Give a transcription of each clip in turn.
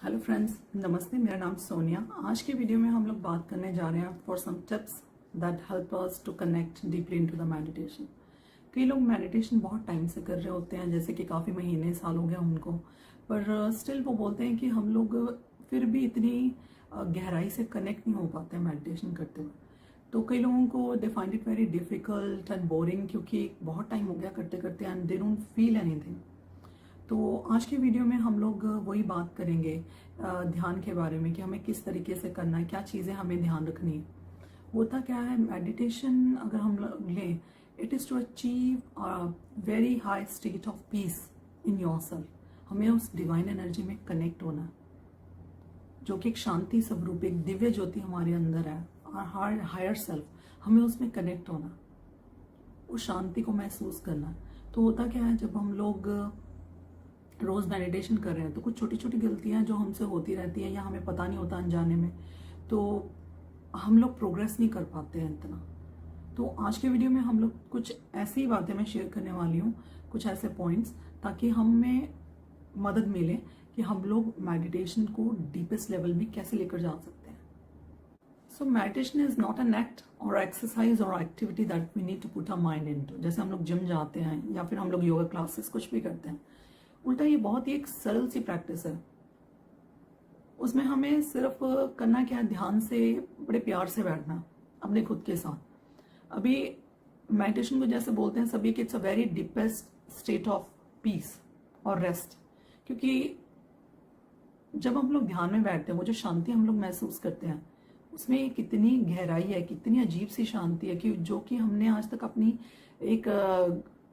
Hello friends, नमस्ते। मेरा नाम सोनिया। आज की वीडियो में हम लोग बात करने जा रहे हैं for some tips that help us to connect deeply into the meditation. कई लोग मेडिटेशन बहुत टाइम से कर रहे होते हैं, जैसे कि काफ़ी महीने साल हो गया उनको, पर स्टिल वो बोलते हैं कि हम लोग फिर भी इतनी गहराई से कनेक्ट नहीं हो पाते हैं मेडिटेशन करते हुए। तो कई लोगों को they find it very difficult and boring, क्योंकि बहुत टाइम हो गया करते करते and they don't feel anything. तो आज की वीडियो में हम लोग वही बात करेंगे ध्यान के बारे में कि हमें किस तरीके से करना है, क्या चीज़ें हमें ध्यान रखनी है। होता क्या है, मेडिटेशन अगर हम लोग लें, it is to achieve very high state of peace in yourself. हमें उस डिवाइन एनर्जी में कनेक्ट होना है, जो कि एक शांति स्वरूप, एक दिव्य ज्योति हमारे अंदर है, और हायर सेल्फ, हमें उसमें कनेक्ट होना, उस शांति को महसूस करना। तो होता क्या है, जब हम लोग रोज़ मेडिटेशन कर रहे हैं तो कुछ छोटी छोटी गलतियां जो हमसे होती रहती हैं या हमें पता नहीं होता अनजाने में, तो हम लोग प्रोग्रेस नहीं कर पाते हैं इतना। तो आज के वीडियो में हम लोग कुछ ऐसी बातें मैं शेयर करने वाली हूँ, कुछ ऐसे पॉइंट्स, ताकि हमें मदद मिले कि हम लोग मेडिटेशन को डीपेस्ट लेवल में कैसे लेकर जा सकते हैं। So meditation is not an act or exercise or activity that we need to put our mind into. जैसे हम लोग जिम जाते हैं या फिर हम लोग योगा क्लासेस कुछ भी करते हैं, उल्टा ये बहुत ही एक सरल सी प्रैक्टिस है। उसमें हमें सिर्फ करना क्या है, ध्यान से बड़े प्यार से बैठना अपने खुद के साथ। अभी मेडिटेशन को जैसे बोलते हैं सभी कि it's a very deepest state of piece और रेस्ट, क्योंकि जब हम लोग ध्यान में बैठते हैं, वो जो शांति हम लोग महसूस करते हैं, उसमें कितनी गहराई है, कितनी अजीब सी शांति है कि जो कि हमने आज तक अपनी एक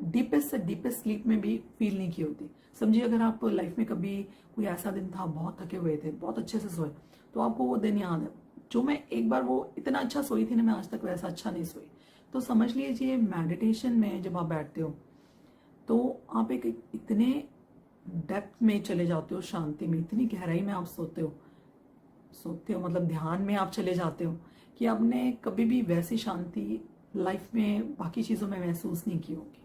डीपेस्ट से डीपेस्ट स्लीप में भी फील नहीं की होती। समझिए, अगर आप लाइफ में कभी कोई ऐसा दिन था, बहुत थके हुए थे, बहुत अच्छे से सोए, तो आपको वो दिन याद है, जो मैं एक बार वो इतना अच्छा सोई थी ना, मैं आज तक वैसा अच्छा नहीं सोई। तो समझ लीजिए, मेडिटेशन में जब आप बैठते हो तो आप एक इतने डेप्थ में चले जाते हो, शांति में, इतनी गहराई में आप सोते हो मतलब ध्यान में आप चले जाते हो कि आपने कभी भी वैसी शांति लाइफ में बाकी चीज़ों में महसूस नहीं की होगी।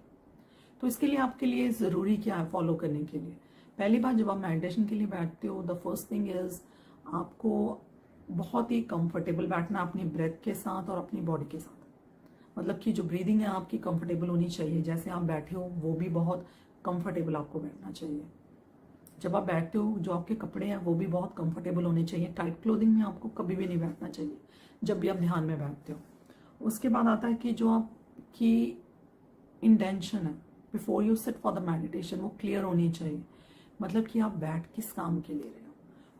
तो इसके लिए आपके लिए ज़रूरी क्या है फॉलो करने के लिए? पहली बात, जब आप मेडिटेशन के लिए बैठते हो, द फर्स्ट थिंग इज आपको बहुत ही कंफर्टेबल बैठना अपनी ब्रेथ के साथ और अपनी बॉडी के साथ। मतलब कि जो ब्रीदिंग है आपकी कंफर्टेबल होनी चाहिए, जैसे आप बैठे हो वो भी बहुत कंफर्टेबल आपको बैठना चाहिए। जब आप बैठते हो, जो आपके कपड़े हैं वो भी बहुत कंफर्टेबल होने चाहिए। टाइट क्लोथिंग में आपको कभी भी नहीं बैठना चाहिए जब भी आप ध्यान में बैठते हो। उसके बाद आता है कि जो आपकी इंटेंशन है before you sit for the meditation, वो क्लियर होनी चाहिए। मतलब कि आप बैठ किस काम के लिए रहे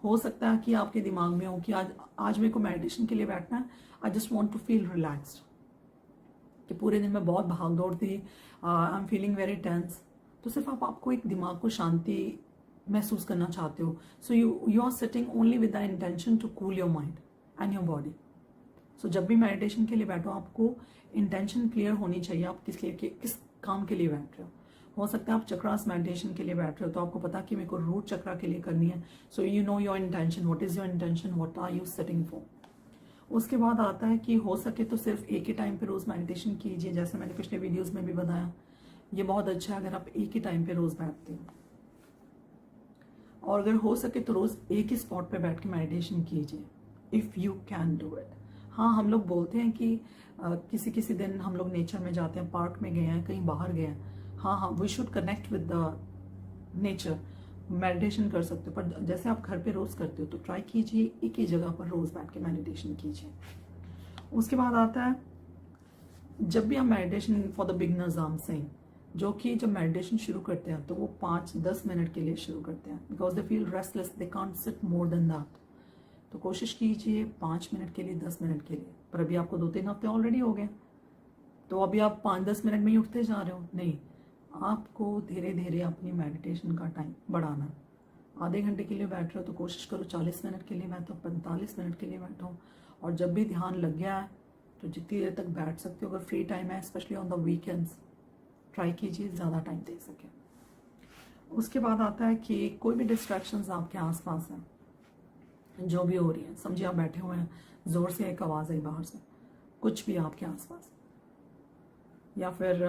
हो सकता है कि आपके दिमाग में हो कि आज मेरे को मेडिटेशन के लिए बैठना है, I just want to feel relaxed, कि पूरे दिन में बहुत भाग दौड़ थी, I am feeling very tense. तो सिर्फ आपको एक दिमाग को शांति महसूस करना चाहते हो। So you are sitting only with the intention to cool your mind and your body. So जब भी मेडिटेशन के लिए बैठो, आपको इंटेंशन क्लियर होनी चाहिए, आप किस काम के लिए बैठ रहे हो सकता है आप चक्रास मेडिटेशन के लिए बैठ रहे हो, तो आपको पता कि मेरे को रूट चक्रा के लिए करनी है। So you know your intention, what is your intention, what are you setting for. उसके बाद आता है कि हो सके तो सिर्फ एक ही टाइम पे रोज मेडिटेशन कीजिए, जैसे मैंने पिछले वीडियोस में भी बताया। ये बहुत अच्छा है अगर आप एक ही टाइम पे रोज बैठते हो, और अगर हो सके तो रोज एक ही स्पॉट पे बैठ के मेडिटेशन कीजिए, if you can do it. हाँ, हम लोग बोलते हैं कि किसी किसी दिन हम लोग नेचर में जाते हैं, पार्क में गए हैं, कहीं बाहर गए हैं, हाँ, we should connect with the nature, meditation कर सकते हो। पर जैसे आप घर पे रोज करते हो, तो ट्राई कीजिए एक ही जगह पर रोज बैठ के मेडिटेशन कीजिए। उसके बाद आता है, जब भी हम meditation for the beginners I am saying, जो कि जब मेडिटेशन शुरू करते हैं तो वो 5-10 मिनट के लिए शुरू करते हैं, because they feel restless, they can't sit more than that. तो कोशिश कीजिए 5 मिनट के लिए, 10 मिनट के लिए। पर अभी आपको 2-3 हफ्ते ऑलरेडी हो गए, तो अभी आप 5-10 मिनट में ही उठते जा रहे हो, नहीं, आपको धीरे धीरे अपनी मेडिटेशन का टाइम बढ़ाना। आधे घंटे के लिए बैठ रहे हो तो कोशिश करो 40 मिनट के लिए बैठो, 45 मिनट के लिए बैठो। और जब भी ध्यान लग गया है तो जितनी देर तक बैठ सकते हो, अगर फ्री टाइम है, specially on the weekends, try कीजिए ज़्यादा टाइम दे सके। उसके बाद आता है कि कोई भी डिस्ट्रैक्शंस आपके आसपास हैं, जो भी हो रही है, समझिए आप बैठे हुए हैं, ज़ोर से एक आवाज़ आई बाहर से, कुछ भी आपके आसपास, या फिर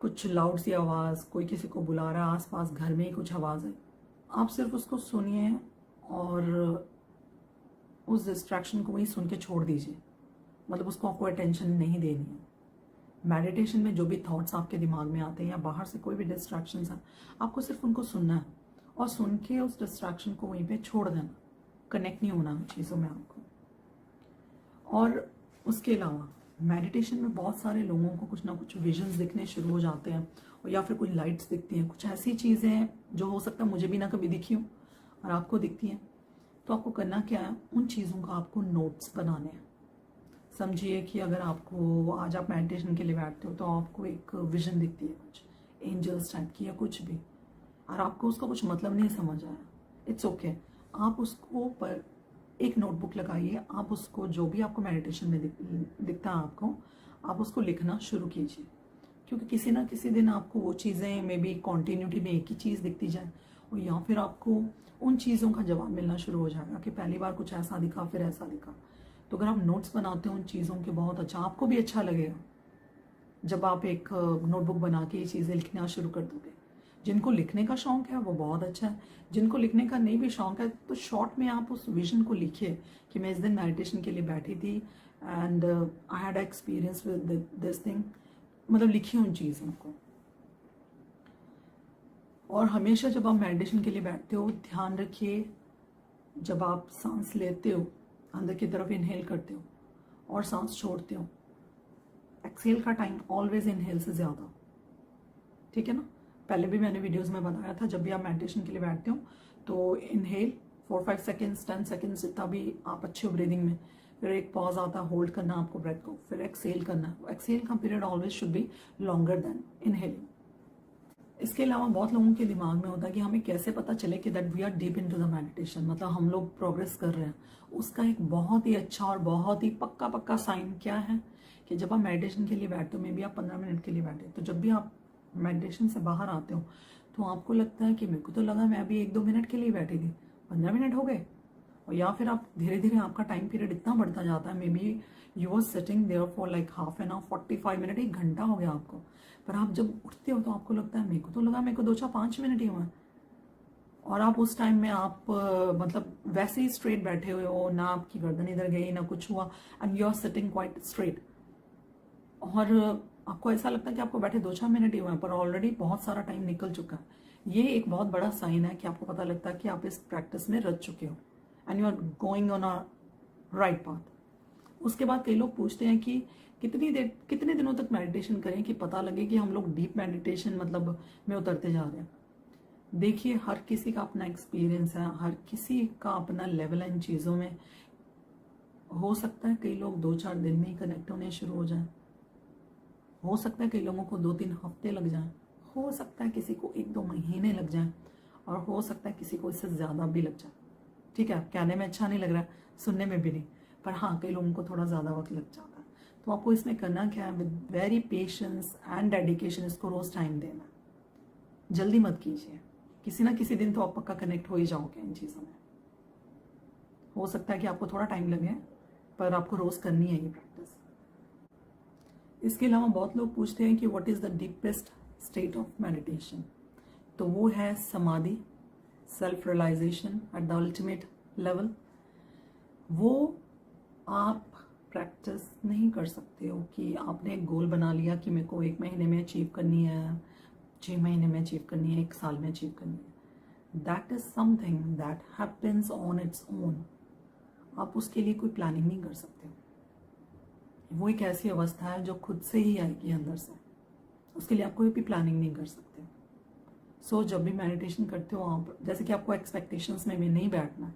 कुछ लाउड सी आवाज़, कोई किसी को बुला रहा है आसपास, घर में ही कुछ आवाज़ है, आप सिर्फ उसको सुनिए और उस डिस्ट्रैक्शन को वहीं सुन के छोड़ दीजिए, मतलब उसको आपको अटेंशन नहीं देनी है। मेडिटेशन में जो भी थॉट्स आपके दिमाग में आते हैं या बाहर से कोई भी डिस्ट्रैक्शंस हैं, आपको सिर्फ उनको सुनना है और सुन के उस डिस्ट्रैक्शन को वहीं पे छोड़ देना, कनेक्ट नहीं होना उन चीज़ों में आपको। और उसके अलावा मेडिटेशन में बहुत सारे लोगों को कुछ ना कुछ विजन्स दिखने शुरू हो जाते हैं, और या फिर कोई लाइट्स दिखती हैं, कुछ ऐसी चीज़ें हैं जो हो सकता है मुझे भी ना कभी दिखी हो और आपको दिखती हैं। तो आपको करना क्या है, उन चीज़ों का आपको नोट्स बनाने हैं। समझिए कि अगर आपको आज आप मेडिटेशन के लिए बैठते हो तो आपको एक विजन दिखती है, कुछ एंजल्स टाइप की या कुछ भी, और आपको उसका कुछ मतलब नहीं समझ आया, इट्स ओके। आप उसको पर एक नोटबुक लगाइए, आप उसको जो भी आपको मेडिटेशन में दिखता है आपको, आप उसको लिखना शुरू कीजिए, क्योंकि किसी ना किसी दिन आपको वो चीज़ें मे बी कॉन्टीन्यूटी में एक ही चीज़ दिखती जाए, और या फिर आपको उन चीज़ों का जवाब मिलना शुरू हो जाएगा कि पहली बार कुछ ऐसा दिखा फिर ऐसा दिखा। तो अगर आप नोट्स बनाते हो उन चीज़ों के, बहुत अच्छा, आपको भी अच्छा लगेगा जब आप एक नोटबुक बना के ये चीज़ें लिखना शुरू कर दोगे। जिनको लिखने का शौक है वो बहुत अच्छा है, जिनको लिखने का नहीं भी शौक है तो शॉर्ट में आप उस विजन को लिखिए कि मैं इस दिन मेडिटेशन के लिए बैठी थी and I had experience with this thing, मतलब लिखिए उन चीज़ों को। और हमेशा जब आप मेडिटेशन के लिए बैठते हो ध्यान रखिए, जब आप सांस लेते हो अंदर की तरफ इनहेल करते हो और सांस छोड़ते हो, एक्सेल का टाइम ऑलवेज इनहेल से ज़्यादा, ठीक है ना। पहले भी मैंने वीडियोस में बताया था, जब भी आप मेडिटेशन के लिए बैठते हो तो इनहेल 4-5 सेकेंड्स 10 सेकेंड्स जितना भी आप अच्छे ब्रीदिंग में, फिर एक पॉज आता है, होल्ड करना आपको ब्रेथ को, फिर एक्सेल करना। एक्सेल का period always should be longer than inhaling. इसके अलावा बहुत लोगों के दिमाग में होता है कि हमें कैसे पता चले कि that we are deep into the meditation, मतलब हम लोग प्रोग्रेस कर रहे हैं। उसका एक बहुत ही अच्छा और बहुत ही पक्का साइन क्या है कि जब आप मेडिटेशन के लिए बैठते हो, मे बी आप 15 मिनट के लिए बैठे, तो जब भी आप मेडिटेशन से बाहर आते हो तो आपको लगता है कि मेरे को तो लगा मैं अभी 1-2 मिनट के लिए बैठी थी, 15 मिनट हो गए। और या फिर आप धीरे धीरे आपका टाइम पीरियड इतना बढ़ता जाता है, may be you are sitting there for like half an hour, 45 minute, 1 घंटा हो गया आपको। पर आप जब उठते हो तो आपको लगता है मेरे को तो लगा मेरे को 2-4-5 मिनट ही हुआ है, और आप उस टाइम में आप मतलब वैसे ही स्ट्रेट बैठे हुए हो, ना आपकी गर्दन इधर गई ना कुछ हुआ, and you are sitting quite straight, और आपको ऐसा लगता है कि आपको बैठे 2-4 मिनट ही हुए हैं पर ऑलरेडी बहुत सारा टाइम निकल चुका है। ये एक बहुत बड़ा साइन है कि आपको पता लगता है कि आप इस प्रैक्टिस में रच चुके हो and you are going on a right path. उसके बाद कई लोग पूछते हैं कि कितने दिनों तक मेडिटेशन करें कि पता लगे कि हम लोग डीप मेडिटेशन मतलब में उतरते जा रहे हैं। देखिए, हर किसी का अपना एक्सपीरियंस है, हर किसी का अपना लेवल है इन चीज़ों में। हो सकता है कई लोग 2-4 दिन में ही कनेक्ट होने शुरू हो जाएं, हो सकता है कई लोगों को 2-3 हफ्ते लग जाएं, हो सकता है किसी को 1-2 महीने लग जाएं, और हो सकता है किसी को इससे ज़्यादा भी लग जाए। ठीक है, कहने में अच्छा नहीं लग रहा है, सुनने में भी नहीं, पर हाँ कई लोगों को थोड़ा ज़्यादा वक्त लग जाता है। तो आपको इसमें करना क्या है, with very patience and dedication इसको रोज़ टाइम देना, जल्दी मत कीजिए, किसी ना किसी दिन तो आप पक्का कनेक्ट हो ही जाओगे इन चीज़ों में। हो सकता है कि आपको थोड़ा टाइम लगे, पर आपको रोज़ करनी है ये प्रैक्टिस। इसके अलावा बहुत लोग पूछते हैं कि what is the deepest state of meditation, तो वो है समाधि, self realisation at the ultimate level. वो आप प्रैक्टिस नहीं कर सकते हो कि आपने एक गोल बना लिया कि मेरे को 1 महीने में अचीव करनी है, 6 महीने में अचीव करनी है, 1 साल में अचीव करनी है। That is something that happens on its own. आप उसके लिए कोई प्लानिंग नहीं कर सकते। वो एक ऐसी अवस्था है जो खुद से ही आएगी अंदर से, उसके लिए आप कोई भी प्लानिंग नहीं कर सकते। सो जब भी मेडिटेशन करते हो आप, जैसे कि आपको एक्सपेक्टेशंस में भी नहीं बैठना है,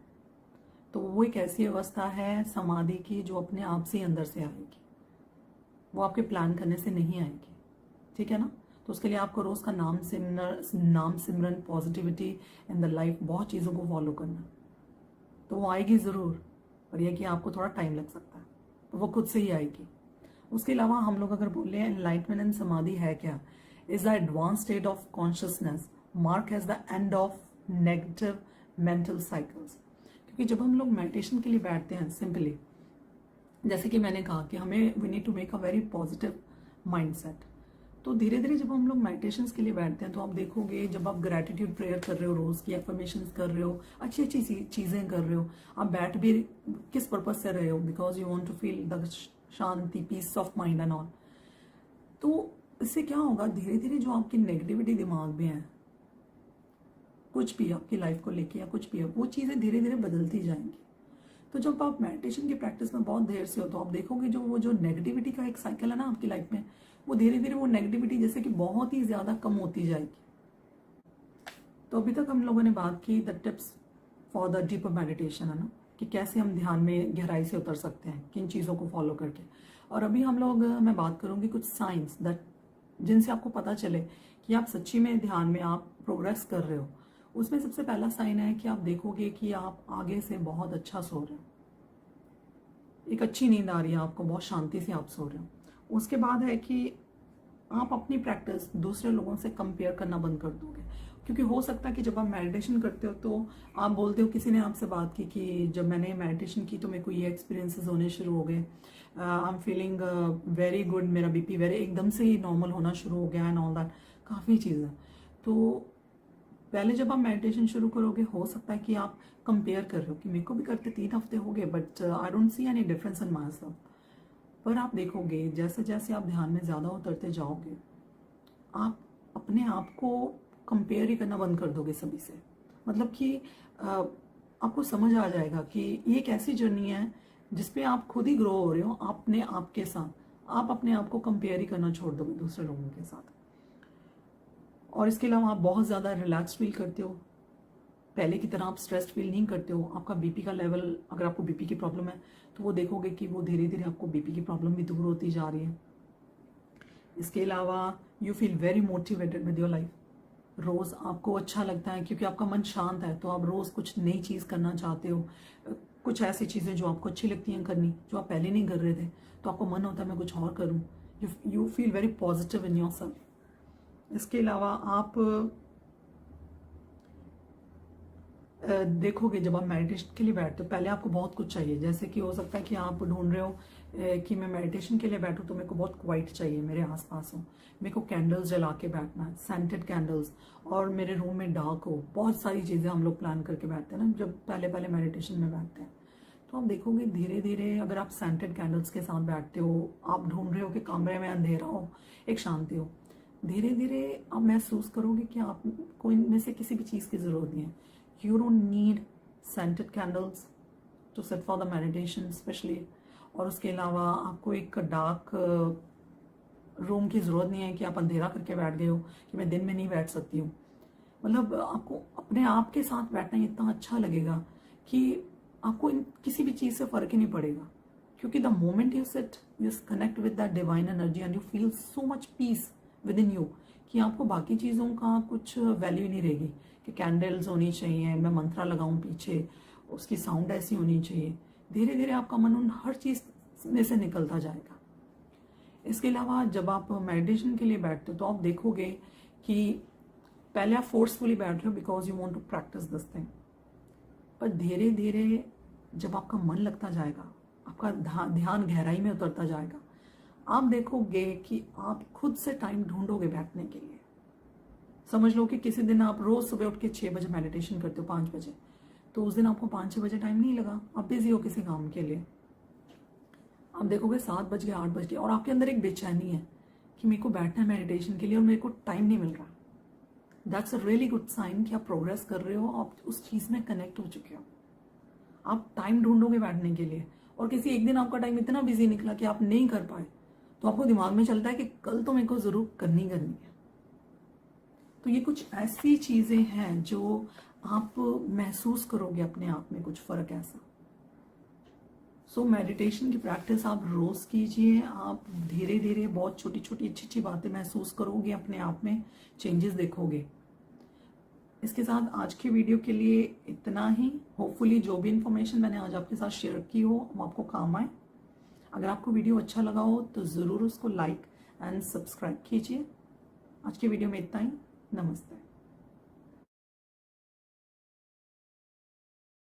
तो वो एक ऐसी अवस्था है समाधि की जो अपने आप से अंदर से आएगी, वो आपके प्लान करने से नहीं आएगी। ठीक है ना। तो उसके लिए आपको रोज़ का नाम सिमरन, पॉजिटिविटी इन द लाइफ, बहुत चीज़ों को फॉलो करना, तो वो आएगी ज़रूर, पर यह कि आपको थोड़ा टाइम लग सकता है, तो वो खुद से ही आएगी। उसके अलावा हम लोग अगर बोले एनलाइटमेंट एंड समाधि है क्या, is the advance state of consciousness mark as the end of negative mental cycles. क्योंकि जब हम लोग मेडिटेशन के लिए बैठते हैं, सिंपली जैसे कि मैंने कहा कि हमें we need to make a very positive mindset, तो धीरे धीरे जब हम लोग मेडिटेशन के लिए बैठते हैं तो आप देखोगे जब आप ग्रैटिट्यूड प्रेयर कर रहे हो, रोज की एफर्मेशंस कर रहे हो, अच्छी अच्छी चीजें कर रहे हो, आप बैठ भी किस पर्पज से रहे हो, because you want to feel the shanti, peace of mind and all. तो इससे क्या होगा, धीरे धीरे जो आपकी नेगेटिविटी दिमाग में है, कुछ भी आपकी लाइफ को लेके या कुछ भी है, वो चीजें धीरे धीरे बदलती जाएंगी। तो जब आप मेडिटेशन की प्रैक्टिस में बहुत देर से हो तो आप देखोगे जो नेगेटिविटी का एक साइकिल है ना आपकी लाइफ में, वो धीरे धीरे वो नेगेटिविटी जैसे कि बहुत ही ज्यादा कम होती जाएगी। तो अभी तक हम लोगों ने बात की the tips for the deeper meditation, है ना, कि कैसे हम ध्यान में गहराई से उतर सकते हैं किन चीज़ों को फॉलो करके। और अभी मैं बात करूंगी कुछ साइंस दैट जिनसे आपको पता चले कि आप सच्ची में ध्यान में आप प्रोग्रेस कर रहे हो। उसमें सबसे पहला साइन है कि आप देखोगे कि आप आगे से बहुत अच्छा सो रहे हो, एक अच्छी नींद आ रही है आपको, बहुत शांति से आप सो रहे हो। उसके बाद है कि आप अपनी प्रैक्टिस दूसरे लोगों से कंपेयर करना बंद कर दोगे, क्योंकि हो सकता है कि जब आप मेडिटेशन करते हो तो आप बोलते हो, किसी ने आपसे बात की कि जब मैंने मेडिटेशन की तो मेरे को ये एक्सपीरियंसेस होने शुरू हो गए, आई एम फीलिंग वेरी गुड, मेरा बीपी वेरी एकदम से ही नॉर्मल होना शुरू हो गया एंड ऑल दैट, काफ़ी चीज़ें। तो पहले जब आप मेडिटेशन शुरू करोगे हो सकता है कि आप कंपेयर कर रहे हो कि मेरे को भी करते 3 हफ्ते हो गए but I don't see any difference in my self. पर आप देखोगे जैसे जैसे आप ध्यान में ज़्यादा उतरते जाओगे, आप अपने आप को कंपेयर ही करना बंद कर दोगे सभी से। मतलब कि आपको समझ आ जाएगा कि ये एक ऐसी जर्नी है जिसपे आप खुद ही ग्रो हो रहे हो अपने आप के साथ। आप अपने आप को कंपेयर ही करना छोड़ दोगे दूसरे लोगों के साथ। और इसके अलावा आप बहुत ज़्यादा रिलैक्स फील करते हो, पहले की तरह आप स्ट्रेस्ड फील नहीं करते हो। आपका बीपी का लेवल, अगर आपको बीपी की प्रॉब्लम है तो वो देखोगे कि वो धीरे धीरे आपको बीपी की प्रॉब्लम भी दूर होती जा रही है। इसके अलावा you feel very motivated with your life. रोज़ आपको अच्छा लगता है क्योंकि आपका मन शांत है, तो आप रोज़ कुछ नई चीज़ करना चाहते हो, कुछ ऐसी चीज़ें जो आपको अच्छी लगती हैं करनी, जो आप पहले नहीं कर रहे थे, तो आपको मन होता है मैं कुछ और करूँ। You feel very positive in your self. इसके अलावा आप देखोगे जब आप मेडिटेशन के लिए बैठते हो पहले आपको बहुत कुछ चाहिए, जैसे कि हो सकता है कि आप ढूंढ रहे हो कि मैं मेडिटेशन के लिए बैठूं तो मेरे को बहुत क्वाइट चाहिए, मेरे आसपास हो, मेरे को कैंडल्स जला के बैठना है, सेंटेड कैंडल्स, और मेरे रूम में डार्क हो। बहुत सारी चीज़ें हम लोग प्लान करके बैठते हैं ना जब पहले पहले मेडिटेशन में बैठते हैं। तो आप देखोगे धीरे धीरे अगर आप सेंटेड कैंडल्स के साथ बैठते हो, आप ढूंढ रहे हो कि कमरे में अंधेरा हो, एक शांति हो, धीरे धीरे आप महसूस करोगे कि आपको इनमें से किसी भी चीज़ की ज़रूरत नहीं है। You don't need scented candles to sit for the meditation especially। और उसके अलावा आपको एक डार्क रूम की ज़रूरत नहीं है कि आप अंधेरा करके बैठ गए हो कि मैं दिन में नहीं बैठ सकती हूँ। मतलब आपको अपने आप के साथ बैठना इतना अच्छा लगेगा कि आपको किसी भी चीज़ से फ़र्क ही नहीं पड़ेगा, क्योंकि the moment you sit you connect with that divine energy and you feel so much peace with in you कि आपको बाकी चीज़ों का कुछ वैल्यू नहीं रहेगी कि कैंडल्स होनी चाहिए, मैं मंत्रा लगाऊं पीछे, उसकी साउंड ऐसी होनी चाहिए। धीरे धीरे आपका मन उन हर चीज़ में से निकलता जाएगा। इसके अलावा जब आप मेडिटेशन के लिए बैठते हो तो आप देखोगे कि पहले आप फोर्सफुली बैठ रहे हो because you want to practice this thing, पर धीरे धीरे जब आपका मन लगता जाएगा, आपका ध्यान गहराई में उतरता जाएगा, आप देखोगे कि आप खुद से टाइम ढूंढोगे बैठने के लिए। समझ लो कि किसी दिन आप रोज सुबह उठ के 6 बजे मेडिटेशन करते हो, 5 बजे, तो उस दिन आपको 5-6 बजे टाइम नहीं लगा, आप बिजी हो किसी काम के लिए। आप देखोगे 7 बज गए, 8 बज गए, और आपके अंदर एक बेचैनी है कि मेरे को बैठना है मेडिटेशन के लिए और मेरे को टाइम नहीं मिल रहा। That's a really good sign कि आप प्रोग्रेस कर रहे हो, आप उस चीज़ में कनेक्ट हो चुके हो। आप टाइम ढूंढोगे बैठने के लिए, और किसी एक दिन आपका टाइम इतना बिजी निकला कि आप नहीं कर पाए, तो आपको दिमाग में चलता है कि कल तो मेरे को ज़रूर करनी है। तो ये कुछ ऐसी चीज़ें हैं जो आप महसूस करोगे अपने आप में कुछ फ़र्क ऐसा। सो मेडिटेशन की प्रैक्टिस आप रोज़ कीजिए, आप धीरे धीरे बहुत छोटी छोटी अच्छी अच्छी बातें महसूस करोगे, अपने आप में चेंजेस देखोगे। इसके साथ आज की वीडियो के लिए इतना ही। होपफुली जो भी इंफॉर्मेशन मैंने आज आपके साथ शेयर की हो वो आपको काम आए। अगर आपको वीडियो अच्छा लगा हो तो ज़रूर उसको लाइक एंड सब्सक्राइब कीजिए। आज की वीडियो में इतना ही। नमस्ते।